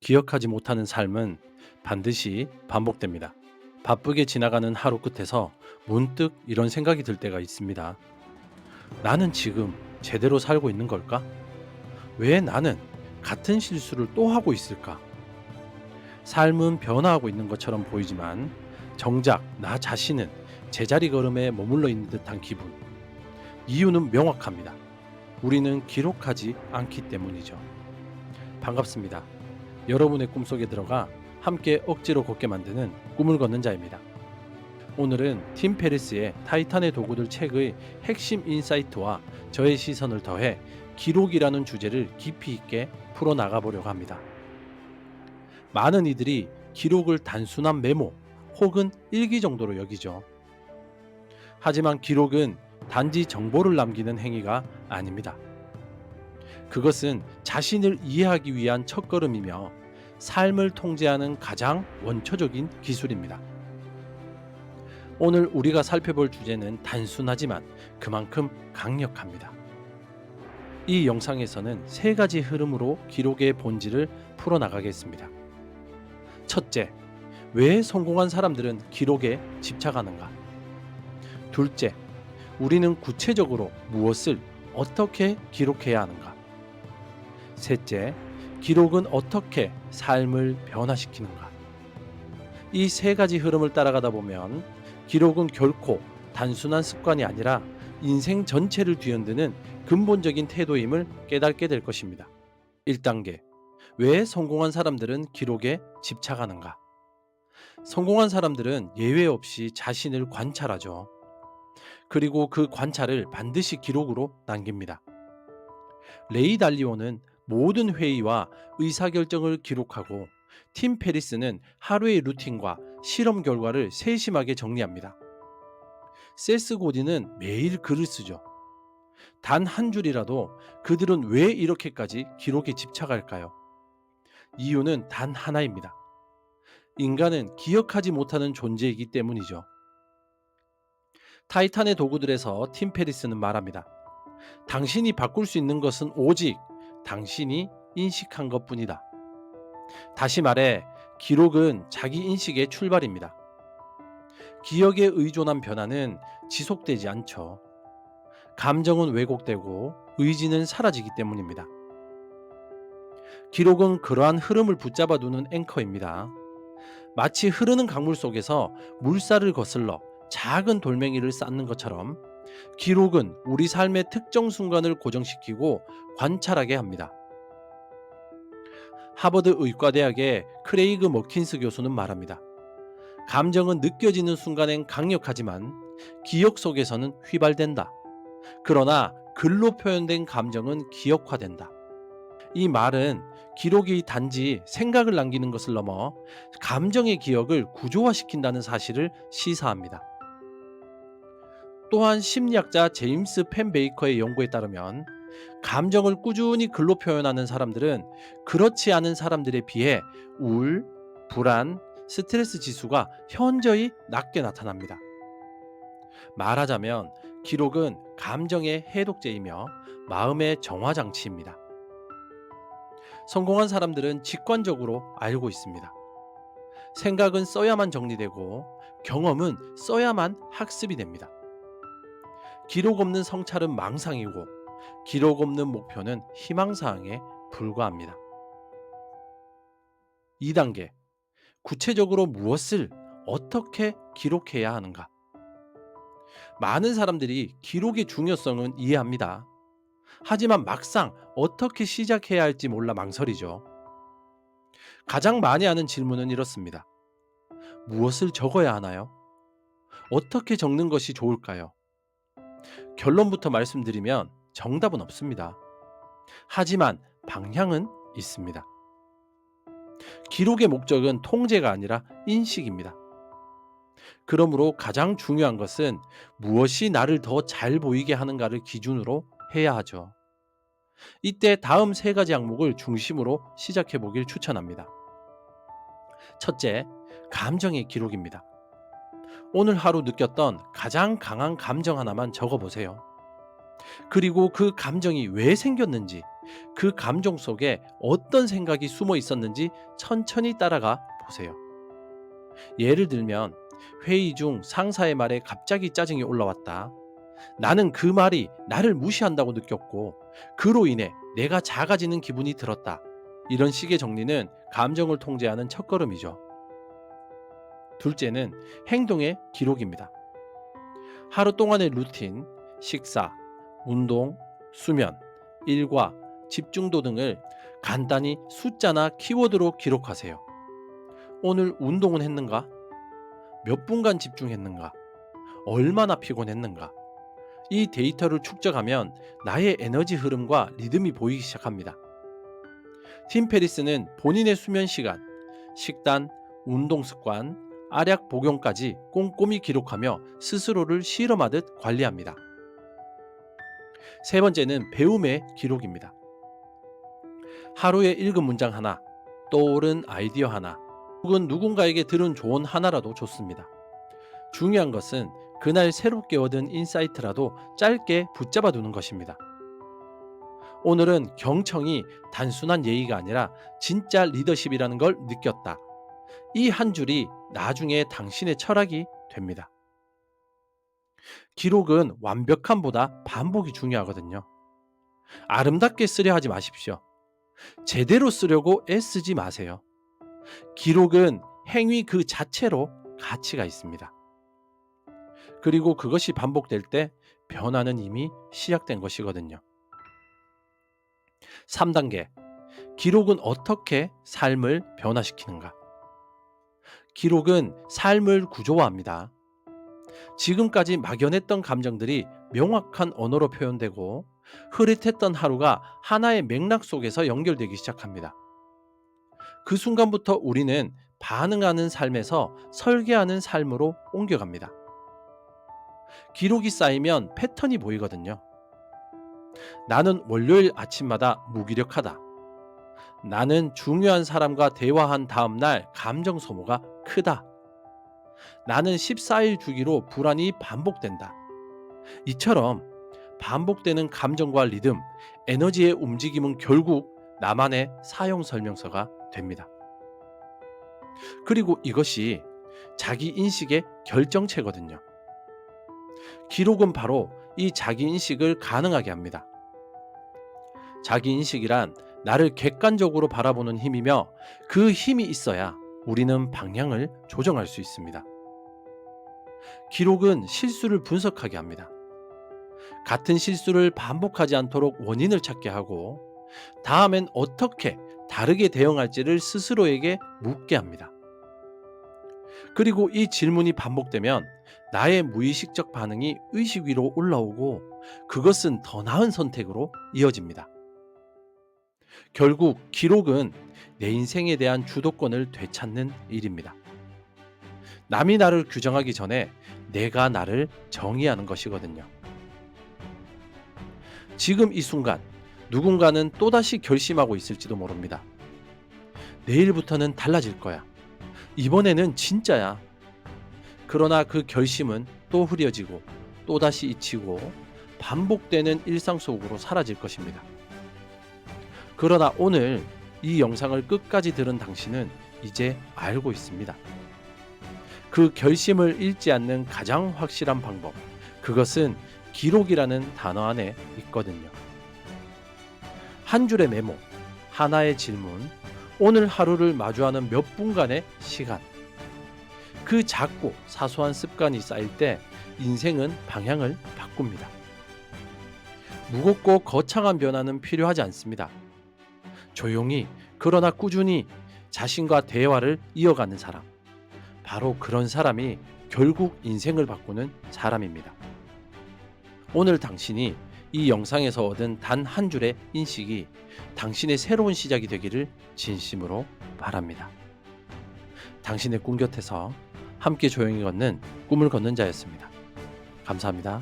기억하지 못하는 삶은 반드시 반복됩니다. 바쁘게 지나가는 하루 끝에서 문득 이런 생각이 들 때가 있습니다. 나는 지금 제대로 살고 있는 걸까? 왜 나는 같은 실수를 또 하고 있을까? 삶은 변화하고 있는 것처럼 보이지만 정작 나 자신은 제자리 걸음에 머물러 있는 듯한 기분. 이유는 명확합니다. 우리는 기록하지 않기 때문이죠. 반갑습니다. 여러분의 꿈속에 들어가 함께 억지로 걷게 만드는 꿈을 걷는 자입니다. 오늘은 팀 페리스의 타이탄의 도구들 책의 핵심 인사이트와 저의 시선을 더해 기록이라는 주제를 깊이 있게 풀어나가 보려고 합니다. 많은 이들이 기록을 단순한 메모 혹은 일기 정도로 여기죠. 하지만 기록은 단지 정보를 남기는 행위가 아닙니다. 그것은 자신을 이해하기 위한 첫걸음이며 삶을 통제하는 가장 원초적인 기술입니다. 오늘 우리가 살펴볼 주제는 단순하지만 그만큼 강력합니다. 이 영상에서는 세 가지 흐름으로 기록의 본질을 풀어나가겠습니다. 첫째, 왜 성공한 사람들은 기록에 집착하는가? 둘째, 우리는 구체적으로 무엇을 어떻게 기록해야 하는가? 셋째, 기록은 어떻게 삶을 변화시키는가? 이 세 가지 흐름을 따라가다 보면 기록은 결코 단순한 습관이 아니라 인생 전체를 뒤흔드는 근본적인 태도임을 깨닫게 될 것입니다. 1단계, 왜 성공한 사람들은 기록에 집착하는가? 성공한 사람들은 예외 없이 자신을 관찰하죠. 그리고 그 관찰을 반드시 기록으로 남깁니다. 레이 달리오는 모든 회의와 의사결정을 기록하고 팀 페리스는 하루의 루틴과 실험 결과를 세심하게 정리합니다. 세스 고디는 매일 글을 쓰죠. 단 한 줄이라도 그들은 왜 이렇게까지 기록에 집착할까요? 이유는 단 하나입니다. 인간은 기억하지 못하는 존재이기 때문이죠. 타이탄의 도구들에서 팀 페리스는 말합니다. 당신이 바꿀 수 있는 것은 오직 당신이 인식한 것뿐이다. 다시 말해, 기록은 자기 인식의 출발입니다. 기억에 의존한 변화는 지속되지 않죠. 감정은 왜곡되고 의지는 사라지기 때문입니다. 기록은 그러한 흐름을 붙잡아 두는 앵커입니다. 마치 흐르는 강물 속에서 물살을 거슬러 작은 돌멩이를 쌓는 것처럼 기록은 우리 삶의 특정 순간을 고정시키고 관찰하게 합니다. 하버드 의과대학의 크레이그 머킨스 교수는 말합니다. 감정은 느껴지는 순간엔 강력하지만 기억 속에서는 휘발된다. 그러나 글로 표현된 감정은 기억화된다. 이 말은 기록이 단지 생각을 남기는 것을 넘어 감정의 기억을 구조화시킨다는 사실을 시사합니다. 또한 심리학자 제임스 펜 베이커의 연구에 따르면 감정을 꾸준히 글로 표현하는 사람들은 그렇지 않은 사람들에 비해 우울, 불안, 스트레스 지수가 현저히 낮게 나타납니다. 말하자면 기록은 감정의 해독제이며 마음의 정화장치입니다. 성공한 사람들은 직관적으로 알고 있습니다. 생각은 써야만 정리되고 경험은 써야만 학습이 됩니다. 기록 없는 성찰은 망상이고 기록 없는 목표는 희망사항에 불과합니다. 2단계, 구체적으로 무엇을 어떻게 기록해야 하는가? 많은 사람들이 기록의 중요성은 이해합니다. 하지만 막상 어떻게 시작해야 할지 몰라 망설이죠. 가장 많이 하는 질문은 이렇습니다. 무엇을 적어야 하나요? 어떻게 적는 것이 좋을까요? 결론부터 말씀드리면 정답은 없습니다. 하지만 방향은 있습니다. 기록의 목적은 통제가 아니라 인식입니다. 그러므로 가장 중요한 것은 무엇이 나를 더 잘 보이게 하는가를 기준으로 해야 하죠. 이때 다음 세 가지 항목을 중심으로 시작해 보길 추천합니다. 첫째, 감정의 기록입니다. 오늘 하루 느꼈던 가장 강한 감정 하나만 적어보세요. 그리고 그 감정이 왜 생겼는지 그 감정 속에 어떤 생각이 숨어 있었는지 천천히 따라가 보세요. 예를 들면 회의 중 상사의 말에 갑자기 짜증이 올라왔다. 나는 그 말이 나를 무시한다고 느꼈고 그로 인해 내가 작아지는 기분이 들었다. 이런 식의 정리는 감정을 통제하는 첫걸음이죠. 둘째는 행동의 기록입니다. 하루 동안의 루틴, 식사, 운동, 수면, 일과, 집중도 등을 간단히 숫자나 키워드로 기록하세요. 오늘 운동은 했는가? 몇 분간 집중했는가? 얼마나 피곤했는가? 이 데이터를 축적하면 나의 에너지 흐름과 리듬이 보이기 시작합니다. 팀 페리스는 본인의 수면 시간, 식단, 운동 습관, 알약 복용까지 꼼꼼히 기록하며 스스로를 실험하듯 관리합니다. 세 번째는 배움의 기록입니다. 하루에 읽은 문장 하나, 떠오른 아이디어 하나, 혹은 누군가에게 들은 조언 하나라도 좋습니다. 중요한 것은 그날 새롭게 얻은 인사이트라도 짧게 붙잡아 두는 것입니다. 오늘은 경청이 단순한 예의가 아니라 진짜 리더십이라는 걸 느꼈다. 이 한 줄이 나중에 당신의 철학이 됩니다. 기록은 완벽함보다 반복이 중요하거든요. 아름답게 쓰려 하지 마십시오. 제대로 쓰려고 애쓰지 마세요. 기록은 행위 그 자체로 가치가 있습니다. 그리고 그것이 반복될 때 변화는 이미 시작된 것이거든요. 3단계. 기록은 어떻게 삶을 변화시키는가? 기록은 삶을 구조화합니다. 지금까지 막연했던 감정들이 명확한 언어로 표현되고 흐릿했던 하루가 하나의 맥락 속에서 연결되기 시작합니다. 그 순간부터 우리는 반응하는 삶에서 설계하는 삶으로 옮겨갑니다. 기록이 쌓이면 패턴이 보이거든요. 나는 월요일 아침마다 무기력하다. 나는 중요한 사람과 대화한 다음 날 감정 소모가 크다. 나는 14일 주기로 불안이 반복된다. 이처럼 반복되는 감정과 리듬, 에너지의 움직임은 결국 나만의 사용 설명서가 됩니다. 그리고 이것이 자기 인식의 결정체거든요. 기록은 바로 이 자기 인식을 가능하게 합니다. 자기 인식이란 나를 객관적으로 바라보는 힘이며 그 힘이 있어야 우리는 방향을 조정할 수 있습니다. 기록은 실수를 분석하게 합니다. 같은 실수를 반복하지 않도록 원인을 찾게 하고 다음엔 어떻게 다르게 대응할지를 스스로에게 묻게 합니다. 그리고 이 질문이 반복되면 나의 무의식적 반응이 의식 위로 올라오고 그것은 더 나은 선택으로 이어집니다. 결국 기록은 내 인생에 대한 주도권을 되찾는 일입니다. 남이 나를 규정하기 전에 내가 나를 정의하는 것이거든요. 지금 이 순간 누군가는 또다시 결심하고 있을지도 모릅니다. 내일부터는 달라질 거야. 이번에는 진짜야. 그러나 그 결심은 또 흐려지고 또다시 잊히고 반복되는 일상 속으로 사라질 것입니다. 그러나 오늘 이 영상을 끝까지 들은 당신은 이제 알고 있습니다. 그 결심을 잃지 않는 가장 확실한 방법, 그것은 기록이라는 단어 안에 있거든요. 한 줄의 메모, 하나의 질문, 오늘 하루를 마주하는 몇 분간의 시간. 그 작고 사소한 습관이 쌓일 때 인생은 방향을 바꿉니다. 무겁고 거창한 변화는 필요하지 않습니다. 조용히 그러나 꾸준히 자신과 대화를 이어가는 사람. 바로 그런 사람이 결국 인생을 바꾸는 사람입니다. 오늘 당신이 이 영상에서 얻은 단 한 줄의 인식이 당신의 새로운 시작이 되기를 진심으로 바랍니다. 당신의 꿈 곁에서 함께 조용히 걷는 꿈을 걷는 자였습니다. 감사합니다.